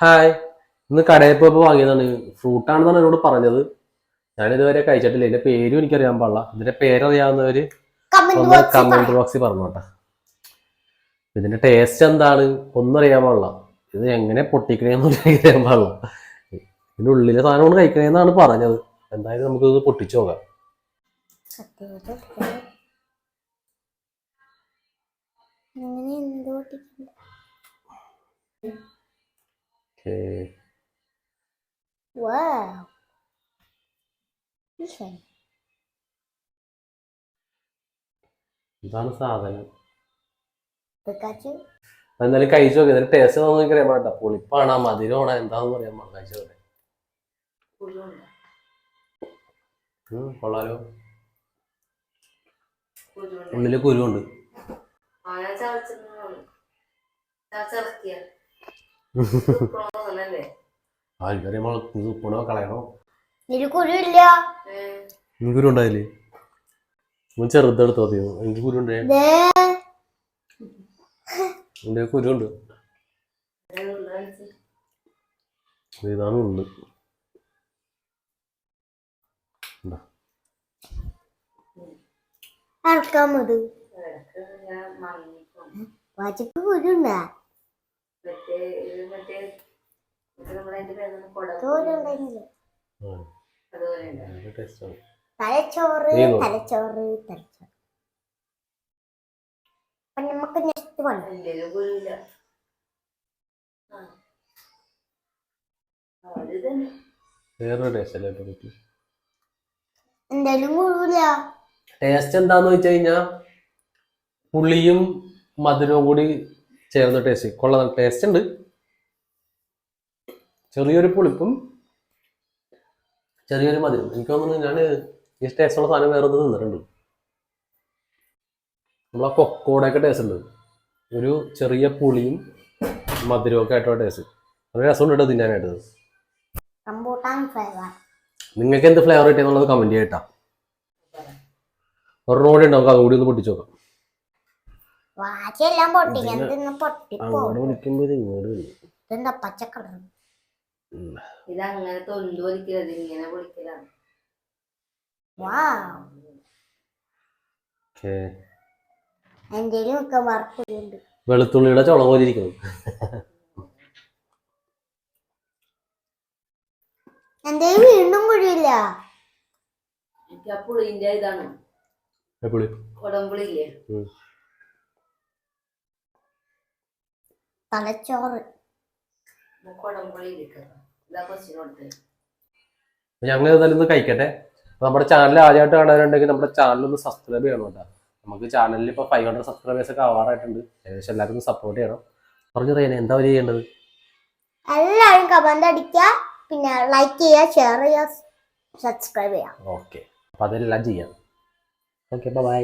Hi, ഇന്ന് കടയിൽ പോയപ്പോൾ വാങ്ങിയതാണ്. ഫ്രൂട്ടാണെന്നാണ് എന്നോട് പറഞ്ഞത്. ഞാനിതുവരെ കഴിച്ചിട്ടില്ല. ഇതിന്റെ പേരും എനിക്കറിയാൻ പാടില്ല. ഇതിന്റെ പേരറിയാവുന്നവര് ഒന്ന് കമന്റ് ബോക്സിൽ പറഞ്ഞോട്ടെ. ഇതിന്റെ ടേസ്റ്റ് എന്താണ് ഒന്നും അറിയാൻ പാടില്ല. ഇത് എങ്ങനെ പൊട്ടിക്കണേന്നൊന്നും അറിയാൻ പാടില്ല. ഇതിന്റെ ഉള്ളിലെ സാധനമാണ് കഴിക്കണേന്നാണ് പറഞ്ഞത്. എന്തായാലും നമുക്കിത് പൊട്ടിച്ചു നോക്കാം. ഇതാണ് സാധനം. എന്തായാലും കഴിച്ചു നോക്കി. ഇതിന്റെ ടേസ്റ്റ് ഒന്നും എനിക്ക് അറിയാൻ പാടില്ല. പുളിപ്പാണോ മധുരമാണോ എന്താണെന്ന് അറിയാൻ പാടില്ല. കഴിച്ചു നോക്കട്ടെ. കൊള്ളാലോ. ഉള്ളില് കുരുണ്ട്. കളയണോ? കുരു ഉണ്ടായില്ലേ? ചെറുതെടുത്തോ? എനിക്ക് കുരുണ്ടേ. എന്റെ കുരുണ്ട്. ഇതാണ് ഉണ്ട്. തലച്ചോറ് തലച്ചോറ് തലച്ചോറ്. നമുക്ക് നെക്സ്റ്റ് ടേസ്റ്റ് എന്താന്ന് വെച്ച് കഴിഞ്ഞാ പുളിയും മധുരവും കൂടി ചേർന്ന ടേസ്റ്റ്. കൊള്ളാം, ടേസ്റ്റ് ഉണ്ട്. ചെറിയൊരു പുളിപ്പും ചെറിയൊരു മധുരം. എനിക്ക് തോന്നുന്നു ഞാൻ ഈ ടേസ്റ്റുള്ള സാധനം വേറെ ഒന്ന് തിന്നിട്ടുണ്ട്. നമ്മളാ കൊക്കോടൊക്കെ ടേസ്റ്റ് ഉണ്ട്. ഒരു ചെറിയ പുളിയും മധുരവും ഒക്കെ ആയിട്ടുള്ള ടേസ്റ്റ്. അത് രസം ഉണ്ട് തിന്നാനായിട്ട്. നിങ്ങൾക്ക് എന്ത് ഫ്ലേവർ കിട്ടിയെന്നുള്ളത് കമന്റ് ചെയ്യട്ടാ. ഒരെണ്ണം കൂടി ഉണ്ടാവും, അതുകൂടി ഒന്ന് പൊട്ടിച്ചു നോക്കാം. അങ്ങോട്ട് വിളിക്കുമ്പോ ഇത് ഇങ്ങോട്ട് ഇതങ്ങനെ തൊണ്ടു പൊളിക്കരുത്, ഇങ്ങനെ പൊളിക്കലാണ്. വെളുത്തുള്ളിയുടെ ചുള പോലെ ഇരിക്കുന്നു. എന്റെ വീണ്ടും കുഴിയില്ല. പുളിന്റെ ഇതാണ് കൊടംപുളിയില്ലേ, തലച്ചോറ് കൊടംപുളി. ഞങ്ങൾ ഏതായാലും ഒന്ന് കഴിക്കട്ടെ. നമ്മുടെ ചാനൽ ആദ്യമായിട്ട് കാണാനുണ്ടെങ്കിൽ നമ്മുടെ ചാനൽ ഒന്ന് സബ്സ്ക്രൈബ് ചെയ്യണം കേട്ടോ. നമുക്ക് ചാനലിൽ ഇപ്പോൾ 500 സബ്സ്ക്രൈബേഴ്സ് ഒക്കെ ആവാറായിട്ടുണ്ട്. ഏകദേശം എല്ലാവരും ഒന്ന് സപ്പോർട്ട് ചെയ്യണം. പറഞ്ഞു പറയാൻ എന്താ ചെയ്യേണ്ടത്? എല്ലാവരും കമന്റ് അടിക്കുക, പിന്നെ ലൈക്ക് ചെയ്യുക, ഷെയർ ചെയ്യുക, സബ്സ്ക്രൈബ് ചെയ്യുക. ഓക്കെ, അപ്പോൾ അതെല്ലാം ചെയ്യാം. Okay, by.